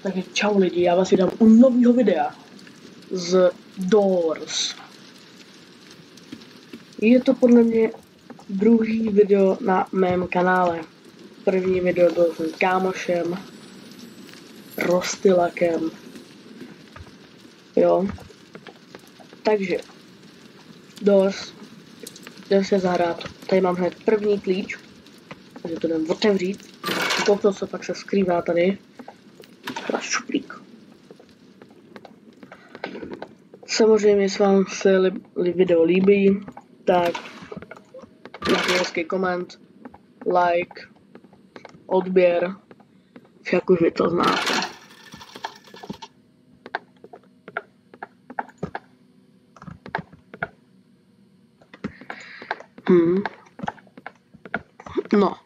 Takže čau lidi, já vás vydám u nového videa z Doors. Je to podle mě druhý video na mém kanále. První video byl s mým kámošem, Rostylakem. Jo. Takže Doors, jdem se zahrát. Tady mám hned první klíč, takže to jdem otevřít. Kouknout se, pak se skrývá tady. Náš šuplík. Samozřejmě, jestli vám se video líbí, tak dejte hezký koment, like, odběr, však už vy to znáte. No.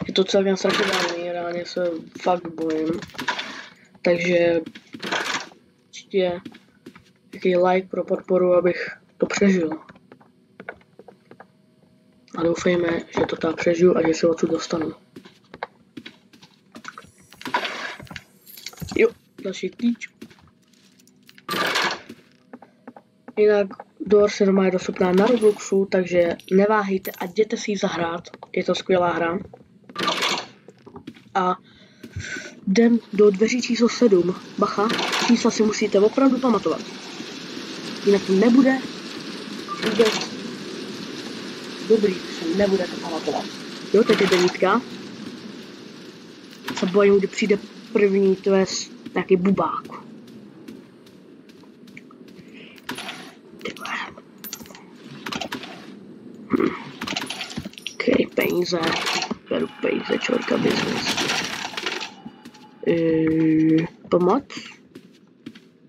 Je to celkem strašidelný, reálně se fakt bojím. Takže určitě nějaký like pro podporu, abych to přežil. A doufejme, že to tak přežiju a že se odsud dostanu. Jo, další klíč. Jinak Doors je normálně dostupná na Robloxu, takže neváhejte a jděte si ji zahrát. Je to skvělá hra. A jdem do dveří číslo 7. Bacha, čísla si musíte opravdu pamatovat. Jinak to nebude vůbec dobrý, když se nebudete pamatovat. Jo, teď je 9. Se bojím, kdy přijde první twist, nějaký bubák. OK, peníze. Beru peníze, čorka business. Pomoc?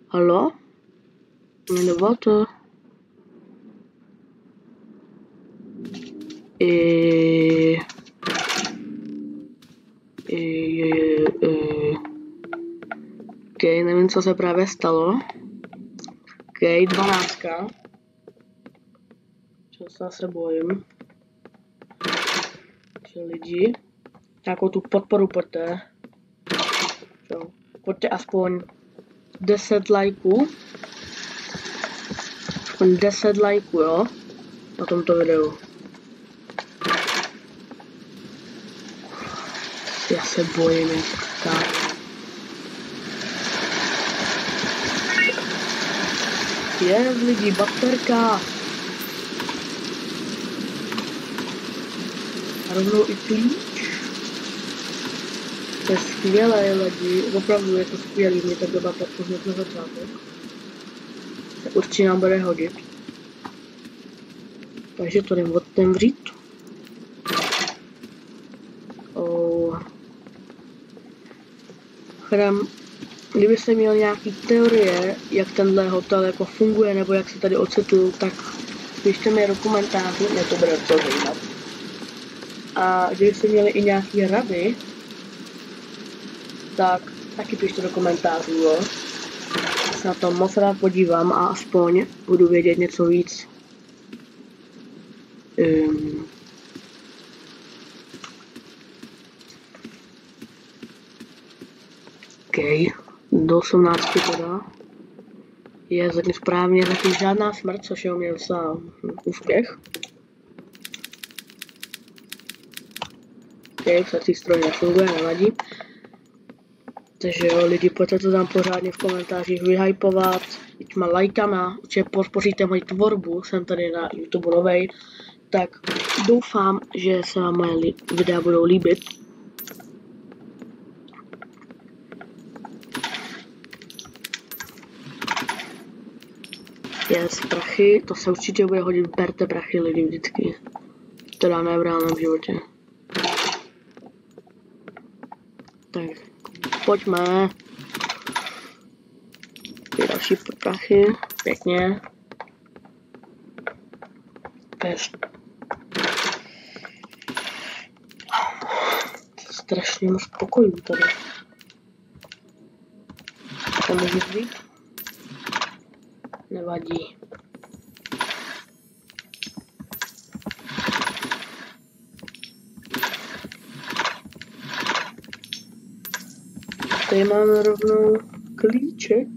Halo? Jmenovato? OK, nevím, co se právě stalo. OK, 12. Čeho se bojím. Že lidi, nějakou tu podporu pojďte. Jo, pojďte aspoň 10 lajků. Aspoň 10 lajků, jo? Na tomto videu. Já se bojím, tak. Je lidi, baterka. A rovnou i klíč. To je skvělé, lidi. Opravdu je to skvělý, mě tak baterku hned na začátek. Tak určitě nám bude hodit. Takže to jdem otevřít. Kdybyste měl nějaký teorie, jak tenhle hotel jako funguje, nebo jak se tady ocitl, tak pište mi do komentářů, mě to bude to zajímat. A kdybyste měli i nějaké rady, tak taky pište do komentářů, jo. Já se na to moc rád podívám a aspoň budu vědět něco víc. OK, do 18 teda. Je zatím správně, zatím žádná smrt, což je u mě docela úspěch. OK, psací stroj nefunguje, nevadí. Takže jo, lidi, pojďte to tam pořádně v komentářích vyhypovat, těma lajkama, určitě podpoříte moji tvorbu, jsem tady na YouTube novej, tak doufám, že se vám moje videa budou líbit. Yes, prachy, to se určitě bude hodit, berte prachy lidi vždycky. Teda ne v reálném životě. Tak, pojďme. Ty další prachy, pěkně. Pest. Strašně moc pokojů tady. To může být? Nevadí. Tady máme rovnou klíček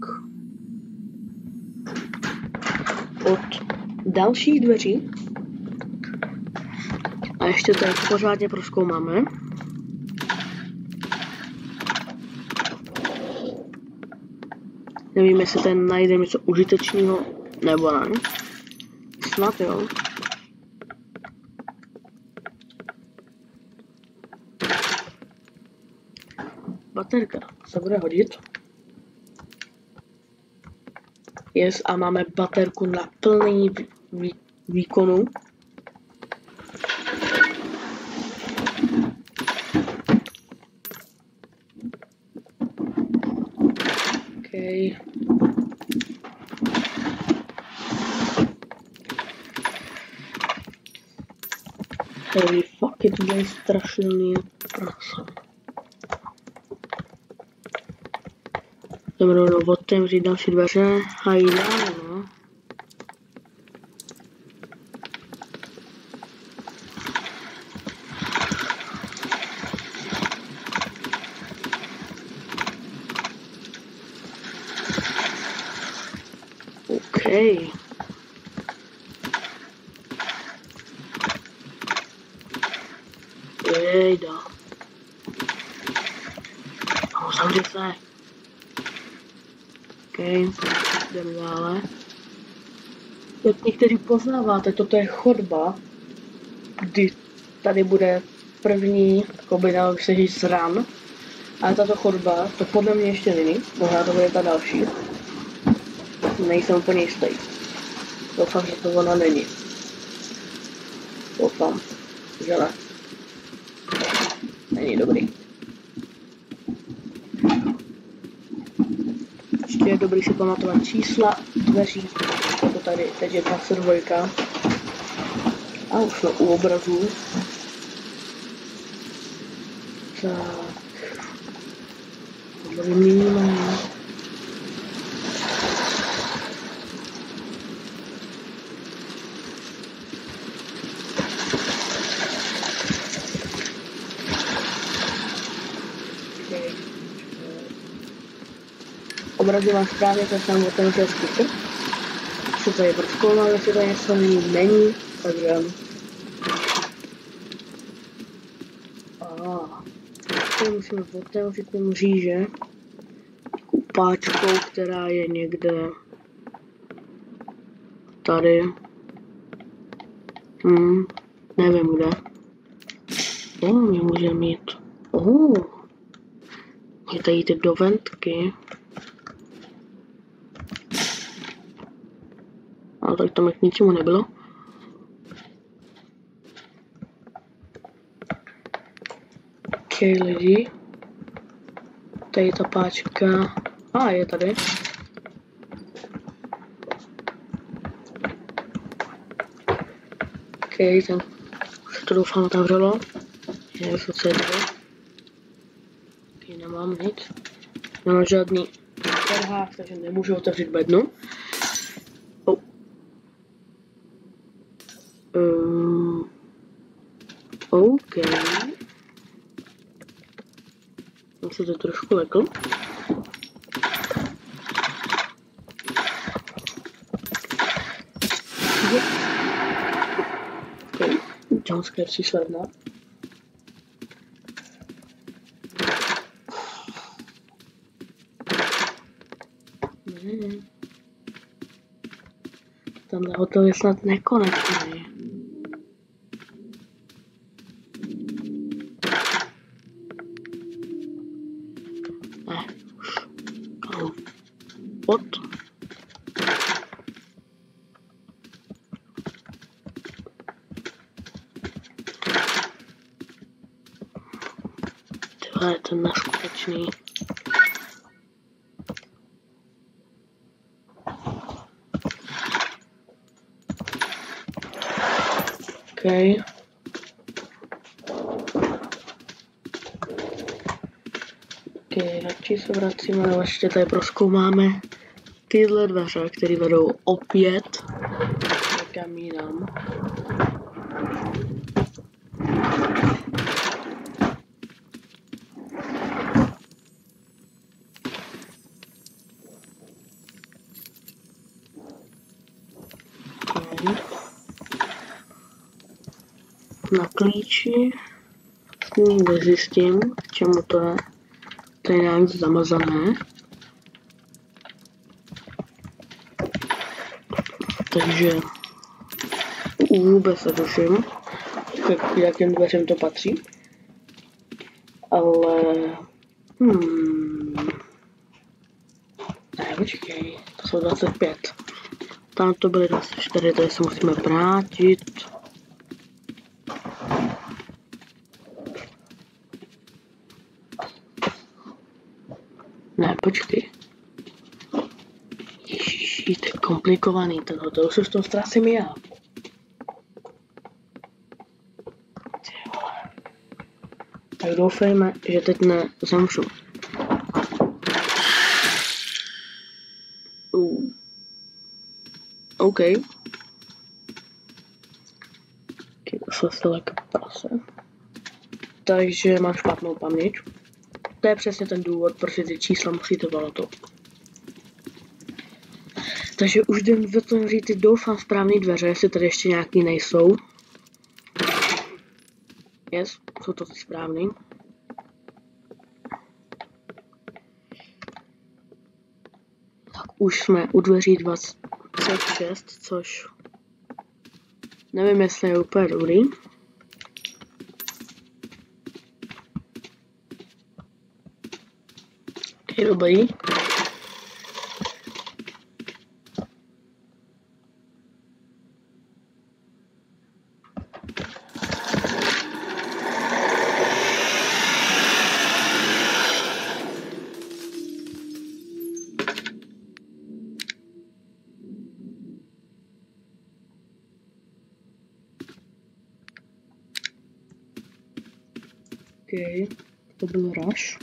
od dalších dveří. A ještě tady pořádně prozkoumáme. Nevím, jestli tady najdeme něco užitečného, nebo ne. Snad jo. Baterka se bude hodit. Yes, a máme baterku na plný výkonu. Okay. Holy fuck, je to bude strašný prasa. Jdeme rovnou otevřít další dveře a jít dále, no. Okay. Jejda. Zavři se. Okay. Jdeme dále. Jak někteří poznáváte, toto je chodba, kdy tady bude první, jakoby dalo by se říct ran. Ale tato chodba, to podle mě ještě není, možná to bude ta další. Nejsem úplně jistý. Doufám, že to ona není. Doufám, že ne. Není dobrý. Ještě je dobrý si pamatovat čísla dveří, jako tady, teď je 22. A už jsme u obrazů. Tak. Tohle vyměníme. Obrazu vám správně ten sám otevřel speaker. Co tady prozkoumal, jestli to něco není, takže... Tady musíme otevřít ten mříže. Kupáčkou, která je někde... tady. Nevím kde. Mě může mít. Je tady ty do ventky. Ale tak tam k ničemu nebylo. OK, lidi. Tady ta páčka. Je tady. OK, ten už to doufám otevřelo. Je to celé. OK, nemám nic. Nemám žádný perhák, takže nemůžu otevřít bednu. OK. Jsem se to trošku lekl. OK. Jumpscare číslo 1. Tenhle hotel je snad nekonečný. What? Tohle je ten neskutečný. Okay. Radši se vracíme, ale ještě tady prozkoumáme tyhle dveře, které vedou opět někam jinam. Na klíči nezjistím, k čemu to je. To je nějak zamazané. Takže vůbec netuším, k jakým dveřím to patří. Ale... Ne, počkej, to jsou 25. Tam to byly 24, tady se musíme vrátit. Ne, počkej. Ježiši, to je komplikovaný tenhle, to už v tom ztrácím já. Tak doufejme, že teď nezemřu. OK. To se like prase. Takže mám špatnou paměť. To je přesně ten důvod, proč ty čísla musíte pamatovat. Takže už jdem vytvořit ty doufám správné dveře, jestli tady ještě nějaký nejsou. Yes, jsou to ty správný. Tak už jsme u dveří 26, což nevím, jestli je úplně dobrý. Je dobrý. OK, to byl Rush.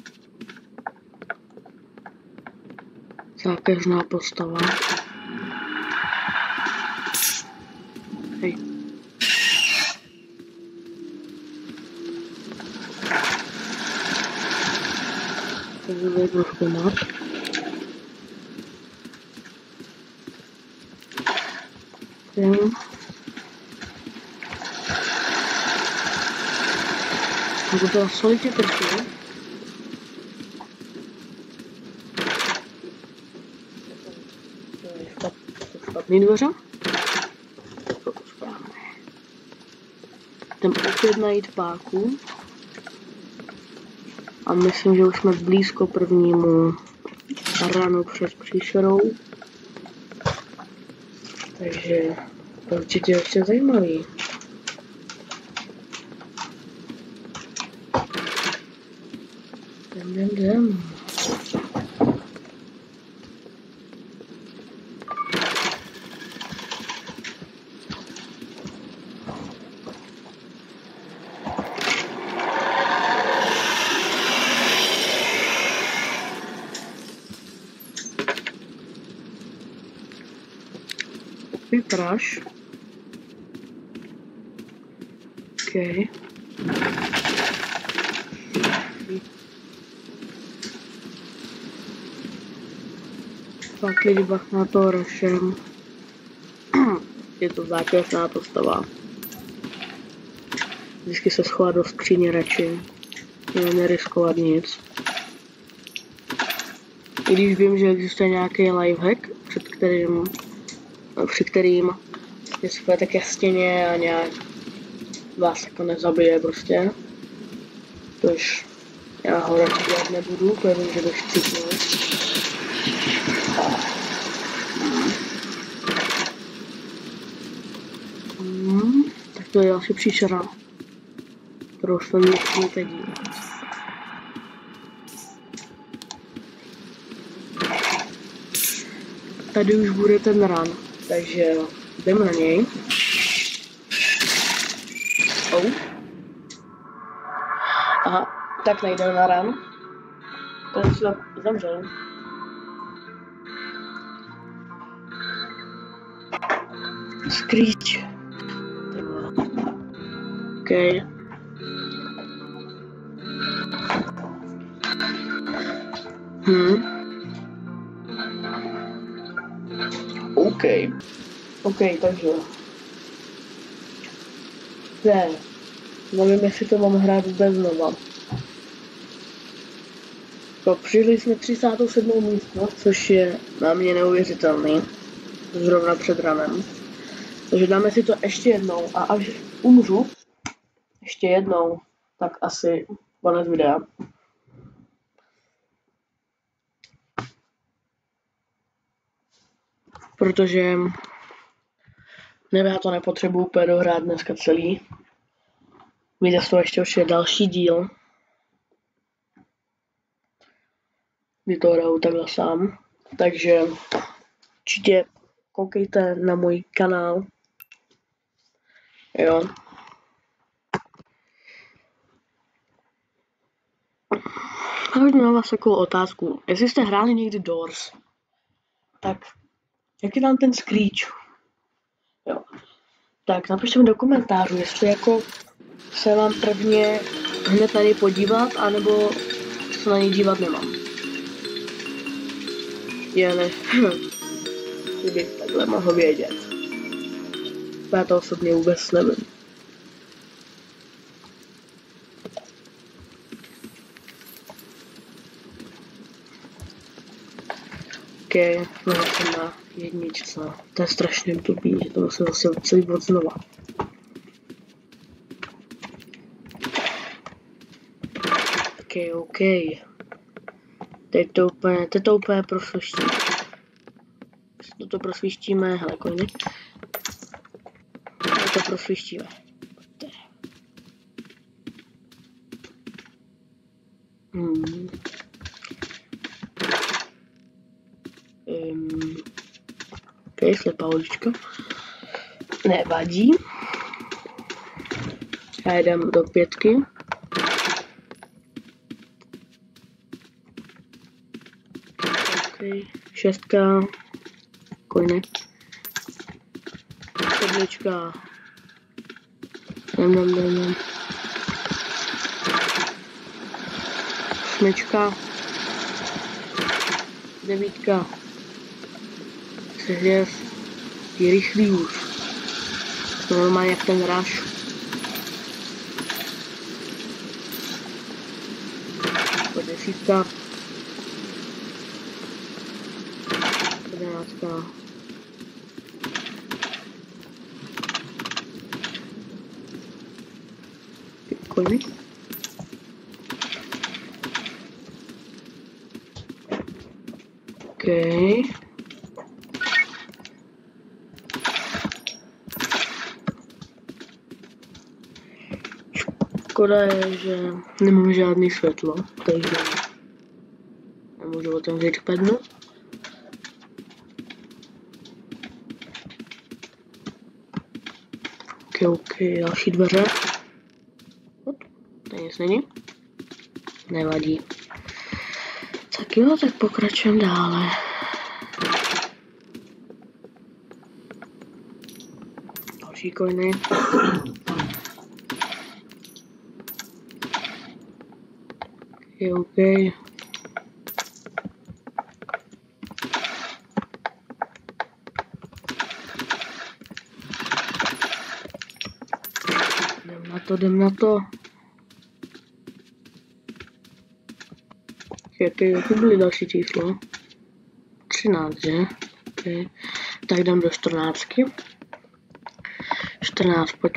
Zákeřná postava. Hej. To bude trošku mat. Můžu to solitě trošku. Špatný dveře. To správné. Jdem opět najít páku. A myslím, že už jsme blízko prvnímu ranu před příšerou. Takže to určitě ještě zajímavý. Jdem. Crash. OK. Pak lidi bach na to Rushem. Je to zákeřná postava. Vždycky se schová do skříně radši. Neriskovat nic. I když vím, že existuje nějaký lifehack, při kterým je schvete ke stěně a nějak vás jako nezabije prostě. Tož já ho radši dělat nebudu, protože bych chcípnul. Tak to je další příšera, kterou se musíte dívat. Tady už bude ten run, takže jdeme na něj. Aha, tak nejdeme na run. Ten se zemřel. Screech. OK. OK, takže Ne, nevím, jestli to mám hrát vůbec znova. Přijeli jsme 37. místnost, což je na mě neuvěřitelný. Zrovna před ranem. Takže dáme si to ještě jednou a až umřu, ještě jednou, tak asi konec videa. Protože já to nepotřebuji úplně dohrát dneska celý. Vyjde z toho ještě další díl. Kdy to hraju takhle sám. Takže určitě koukejte na můj kanál. Jo. Já bych měl vás takovou otázku. Jestli jste hráli někdy Doors, tak jak je tam ten screech? Jo. Tak napište mi do komentářů, jestli jako se vám prvně hned na něj podívat, anebo se na něj dívat nemám. Jen kdybych takhle mohl vědět. Já to osobně vůbec nevím. Ok, no jsem na jedničce. To je strašně blbý, že to musím zase celý bod znova. Ok. Teď to úplně prosvištíme. To prosvištíme, hele, kojny. To prosvištíme. Ok, slepá ulička. Nevadí. Já jdem do 5. Ok, 6. Kojny. 7. Jdem. 8. 9. Takže je rychlý už. To normálně jak ten Rush. 10. 11. Kojny. Ok. Škoda je, že nemám žádný světlo, takže nemůžu otevřít pednu. Ok, další dveře. Tady nic není. Nevadí. Tak jo, tak pokračujeme dále. Další kojny. Ok. Jdem na to. Jaké byly další číslo? 13, že? Okay. Tak jdem do 14. 14, pojď,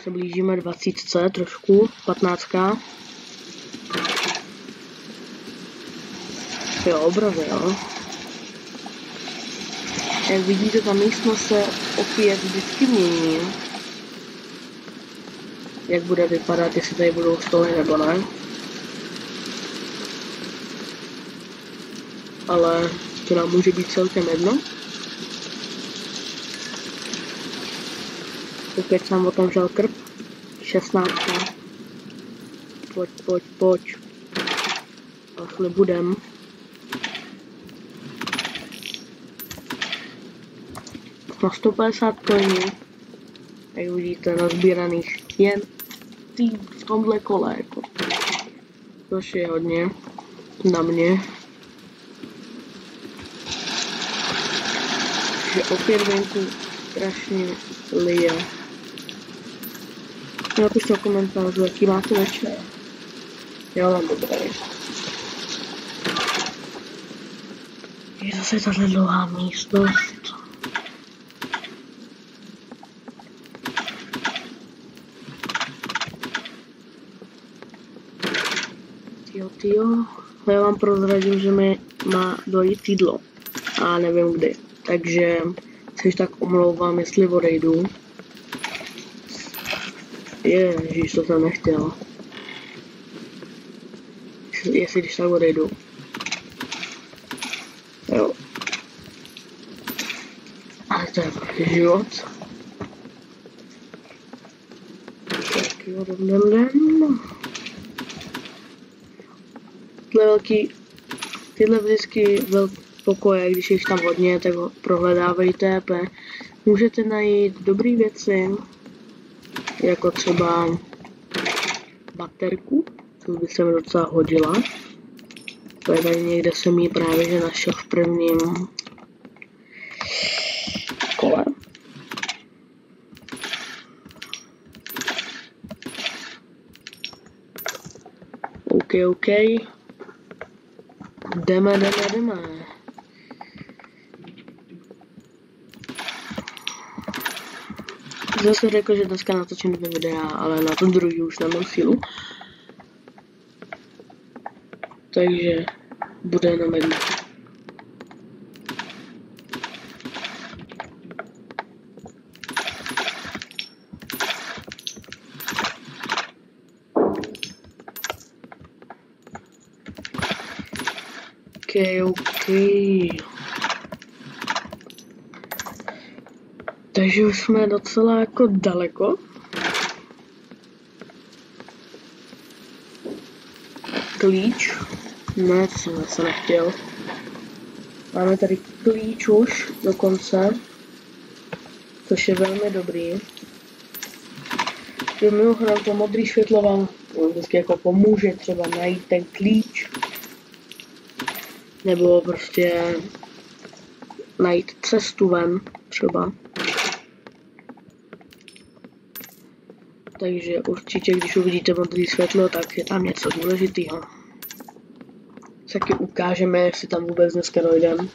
se blížíme 20, trošku, 15. Jo, obrazy, jo. Jak vidíte, ta místnost se opět vždycky mění. Jak bude vypadat, jestli tady budou stoly nebo ne. Ale to nám může být celkem jedno. Opět jsem otevřel krb. 16. Pojď. Asi budem. Na 150 koní. Jak vidíte, nazbíraných jen v tomhle kole. Jako. Což je hodně na mě. Že opět venku strašně lije. Napište do komentářů, jaký máte večer. Já mám dobrý. Je zase tahle dlouhá místnost. Jo. Já vám prozradím, že mi má dojít jídlo. A nevím kdy. Takže se tak omlouvám, jestli odejdu. Ježíš, to jsem nechtěl. Jestli když tak odejdu. Jo. Ale to je prostě život. Tak jo, jdem. Tyhle vždycky pokoje, když jich tam hodně, tak ho prohledávejte. Můžete najít dobré věci, jako třeba baterku, to by se mi docela hodila. To je tady někde, jsem ji právě že našel v prvním kole. OK. Jdeme. Zase řekl, že dneska natočím dvě videa, ale na to druhý už nemám sílu. Takže bude jenom jedno. OK. Takže už jsme docela jako daleko. Klíč. Ne, to jsem zase nechtěl. Máme tady klíč už dokonce. Což je velmi dobrý. Mimochodem to modrý světlo vám vždycky jako pomůže třeba najít ten klíč. Nebo prostě najít cestu ven třeba. Takže určitě, když uvidíte modré světlo, tak je tam něco důležitého. Taky ukážeme, jestli tam vůbec dneska dojdeme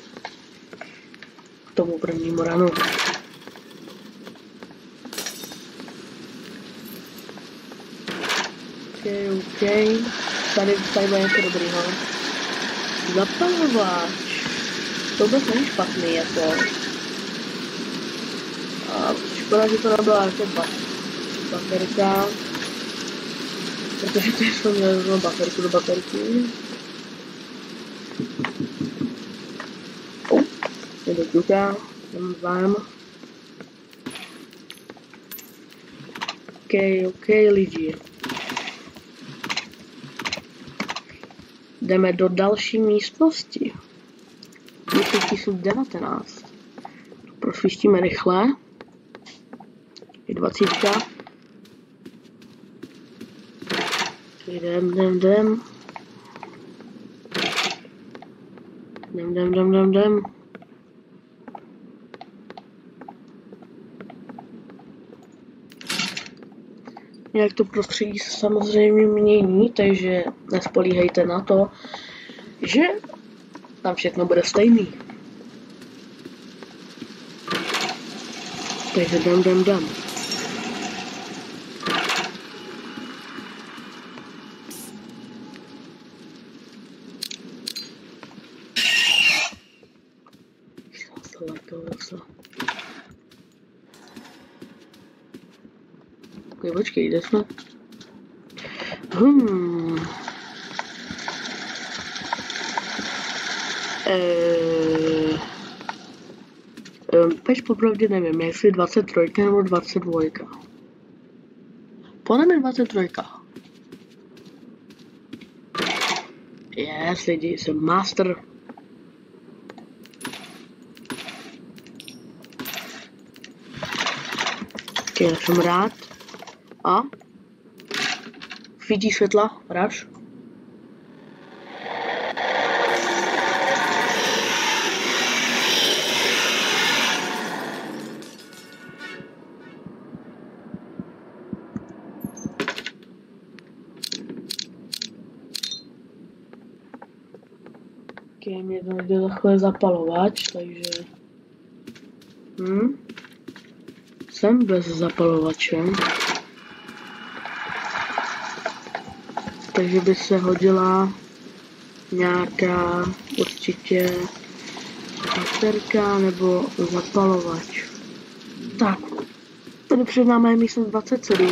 k tomu prvnímu ranu. OK. Tady bude něco dobrýho. Zapalovač. To vůbec není špatný, jako. A škoda, že to nebyla jako baterka. Protože teď jsem měl znovu baterku do baterky. Je to kruká, jdem vám. OK, lidi. Jdeme do další místnosti. Místnosti jsou 19. Prosvištíme rychle. Je 20. Jdem. Jak to prostředí se samozřejmě mění, takže nespolíhejte na to, že tam všechno bude stejný. Takže jdem. Ok, počkej, kde jsme? Peč popravdě nevím, jestli 23 nebo 22. Podle mě 23. Yes, lidi, jsem master. Ok, já jsem rád. A? Svítí světla, ráš? Mě to jde za chvíli zapalovač, takže... Jsem bez zapalovače. Takže by se hodila nějaká určitě baterka nebo zapalovač. Tak, tady před námi je místnost 27.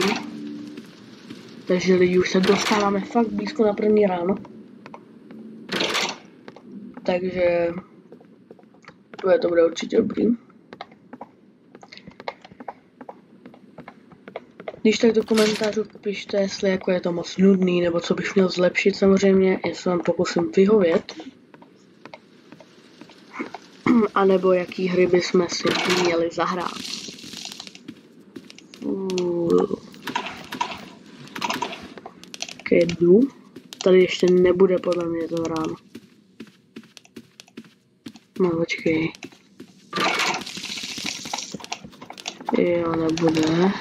Takže lidi už se dostáváme fakt blízko na první ráno. Takže to bude určitě dobrý. Když tak do komentářů pište, jestli jako je to moc nudný, nebo co bych měl zlepšit samozřejmě, jestli vám pokusím vyhovět. A nebo jaký hry bychom si měli zahrát. Jdu. Tady ještě nebude podle mě to ráno. No počkej. Jo, nebude.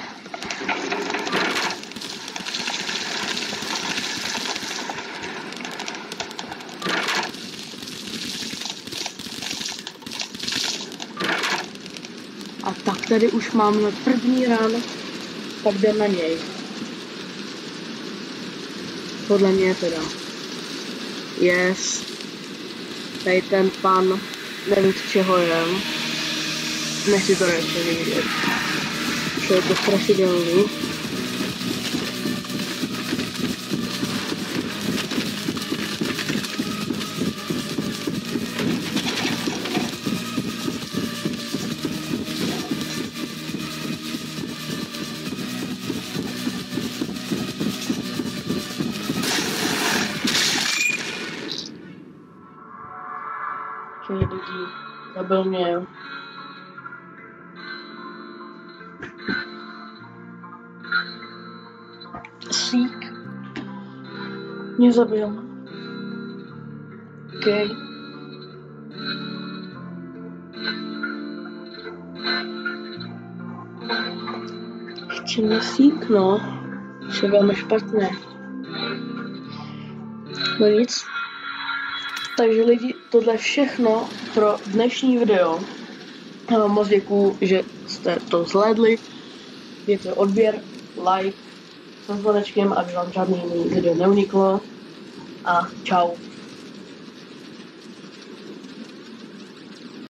A tak tady už máme první ráno, tak jdem na něj. Podle mě teda. Yes. Tady ten pan, nevím z čeho je. Nechci to ještě vidět. Že je to strašidelný. Lidi, zabil mě. Sík. Mě zabil. OK. Chci mě sík, no. Je velmi špatné. No nic. Takže lidi, tohle všechno pro dnešní video. Já vám moc děkuju, že jste to zhlédli. Dejte odběr, like, se zvonečkem, aby vám žádný jiný video neuniklo. A čau.